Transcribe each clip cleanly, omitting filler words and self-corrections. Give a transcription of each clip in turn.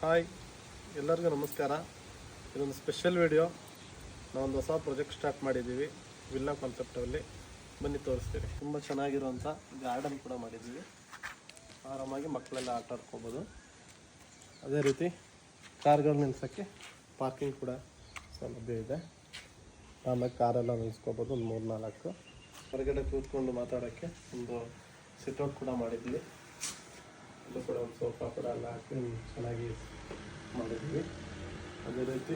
Hi, ಎಲ್ಲರಿಗೂ ನಮಸ್ಕಾರ. ಇದೊಂದು ಸ್ಪೆಷಲ್ ವಿಡಿಯೋ. ನಾವೊಂದು ಹೊಸ ಪ್ರಾಜೆಕ್ಟ್ ಸ್ಟಾರ್ಟ್ ಮಾಡಿದ್ದೀವಿ. ವಿಲ್ಲಾ ಕಾನ್ಸೆಪ್ಟಲ್ಲಿ ಬನ್ನಿ ತೋರಿಸ್ತೀವಿ. ತುಂಬ ಚೆನ್ನಾಗಿರುವಂಥ ಗಾರ್ಡನ್ ಕೂಡ ಮಾಡಿದ್ದೀವಿ. ಆರಾಮಾಗಿ ಮಕ್ಕಳೆಲ್ಲ ಆಟ ಆಡ್ಕೋಬೋದು. ಅದೇ ರೀತಿ ಕಾರ್ಗಳು ನಿಲ್ಸೋಕ್ಕೆ ಪಾರ್ಕಿಂಗ್ ಕೂಡ ಸೌಲಭ್ಯ ಇದೆ. ಆಮೇಲೆ ಕಾರೆಲ್ಲ ನಿಲ್ಸ್ಕೋಬೋದು. ಒಂದು 3-4 ಹೊರಗಡೆ ಕೂತ್ಕೊಂಡು ಮಾತಾಡೋಕ್ಕೆ ಒಂದು ಸಿಟ್ಔಟ್ ಕೂಡ ಮಾಡಿದ್ವಿ. ಇದು ಕೂಡ ಒಂದು ಸೋಫಾ ಕೂಡ ಎಲ್ಲ ಹಾಕಿ ಚೆನ್ನಾಗಿ ಮಾಡಿದ್ವಿ. ಅದೇ ರೀತಿ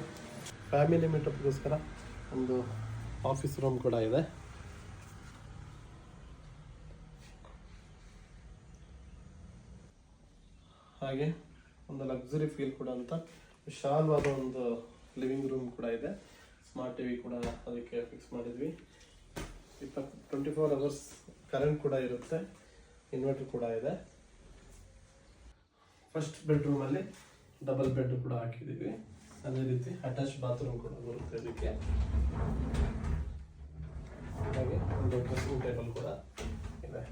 ಫ್ಯಾಮಿಲಿ ಮೀಟಪ್ಗೋಸ್ಕರ ಒಂದು ಆಫೀಸ್ ರೂಮ್ ಕೂಡ ಇದೆ. ಹಾಗೆ ಒಂದು ಲಕ್ಸುರಿ ಫೀಲ್ ಕೂಡ ಅಂತ ವಿಶಾಲವಾದ ಒಂದು ಲಿವಿಂಗ್ ರೂಮ್ ಕೂಡ ಇದೆ. ಸ್ಮಾರ್ಟ್ ಟಿವಿ ಕೂಡ ಅದಕ್ಕೆ ಫಿಕ್ಸ್ ಮಾಡಿದ್ವಿ. 24 ಅವರ್ಸ್ ಕರೆಂಟ್ ಕೂಡ ಇರುತ್ತೆ. ಇನ್ವರ್ಟರ್ ಕೂಡ ಇದೆ. ಫಸ್ಟ್ ಬೆಡ್ರೂಮಲ್ಲಿ ಡಬಲ್ ಬೆಡ್ ಕೂಡ ಹಾಕಿದ್ದೀವಿ. ಅದೇ ರೀತಿ ಅಟ್ಯಾಚ್ ಬಾತ್ರೂಮ್ ಕೂಡ ಬರುತ್ತೆ ಅದಕ್ಕೆ. ಹಾಗೆ ಒಂದು ಡ್ರೆಸ್ಸಿಂಗ್ ಟೇಬಲ್ ಕೂಡ ಇದೆ.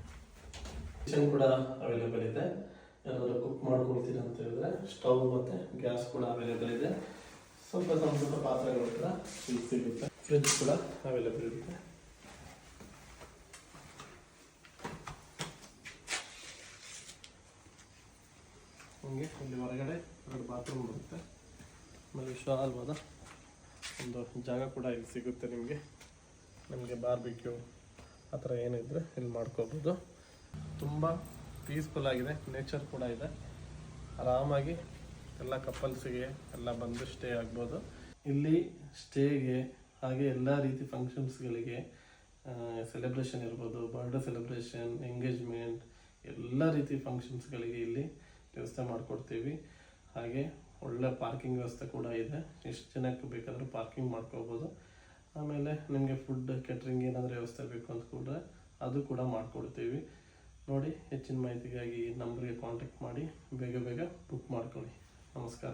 ಕಿಚನ್ ಕೂಡ ಅವೈಲೇಬಲ್ ಇದೆ. ಯಾರಾದರೂ ಕುಕ್ ಮಾಡ್ಕೊಳ್ತೀರ ಅಂತ ಹೇಳಿದ್ರೆ ಸ್ಟವ್ ಮತ್ತು ಗ್ಯಾಸ್ ಕೂಡ ಅವೈಲೇಬಲ್ ಇದೆ. ಸ್ವಲ್ಪ ಸಣ್ಣ ಪಾತ್ರೆಗಳು ಕೂಡ ಇಲ್ಲಿ ಸಿಗುತ್ತೆ. ಫ್ರಿಡ್ಜ್ ಕೂಡ ಅವೈಲೇಬಲ್ ಇರುತ್ತೆ. ಹಂಗೆ ಇಲ್ಲಿ ಹೊರಗಡೆ 2 ಬಾತ್ರೂಮ್ ಬರುತ್ತೆ. ಆಮೇಲೆ ವಿಶಾಲವಾದ ಒಂದು ಜಾಗ ಕೂಡ ಇಲ್ಲಿ ಸಿಗುತ್ತೆ ನಿಮಗೆ ಬಾರ್ಬಿಕ್ಯೂ ಆ ಥರ ಏನಿದ್ರೆ ಇಲ್ಲಿ ಮಾಡ್ಕೋಬೋದು. ತುಂಬ ಪೀಸ್ಫುಲ್ ಆಗಿದೆ. ನೇಚರ್ ಕೂಡ ಇದೆ. ಆರಾಮಾಗಿ ಎಲ್ಲ ಕಪಲ್ಸಿಗೆ ಎಲ್ಲ ಬಂದು ಸ್ಟೇ ಆಗ್ಬೋದು. ಇಲ್ಲಿ ಸ್ಟೇಗೆ ಹಾಗೆ ಎಲ್ಲ ರೀತಿ ಫಂಕ್ಷನ್ಸ್ಗಳಿಗೆ ಸೆಲೆಬ್ರೇಷನ್ ಇರ್ಬೋದು, ಬರ್ಡೇ ಸೆಲೆಬ್ರೇಷನ್, ಎಂಗೇಜ್ಮೆಂಟ್, ಎಲ್ಲ ರೀತಿ ಫಂಕ್ಷನ್ಸ್ಗಳಿಗೆ ಇಲ್ಲಿ ವ್ಯವಸ್ಥೆ ಮಾಡಿಕೊಡ್ತೀವಿ. ಹಾಗೆ ಒಳ್ಳೆ ಪಾರ್ಕಿಂಗ್ ವ್ಯವಸ್ಥೆ ಕೂಡ ಇದೆ. ಎಷ್ಟು ಜನಕ್ಕೆ ಬೇಕಾದರೂ ಪಾರ್ಕಿಂಗ್ ಮಾಡ್ಕೋಬೋದು. ಆಮೇಲೆ ನಿಮಗೆ ಫುಡ್ ಕೇಟ್ರಿಂಗ್ ಏನಾದರೂ ವ್ಯವಸ್ಥೆ ಬೇಕು ಅಂತ ಕೂಡ ಅದು ಕೂಡ ಮಾಡಿಕೊಡ್ತೀವಿ. ನೋಡಿ, ಹೆಚ್ಚಿನ ಮಾಹಿತಿಗಾಗಿ ಈ ನಂಬರ್ಗೆ ಕಾಂಟ್ಯಾಕ್ಟ್ ಮಾಡಿ ಬೇಗ ಬುಕ್ ಮಾಡ್ಕೊಳ್ಳಿ. ನಮಸ್ಕಾರ.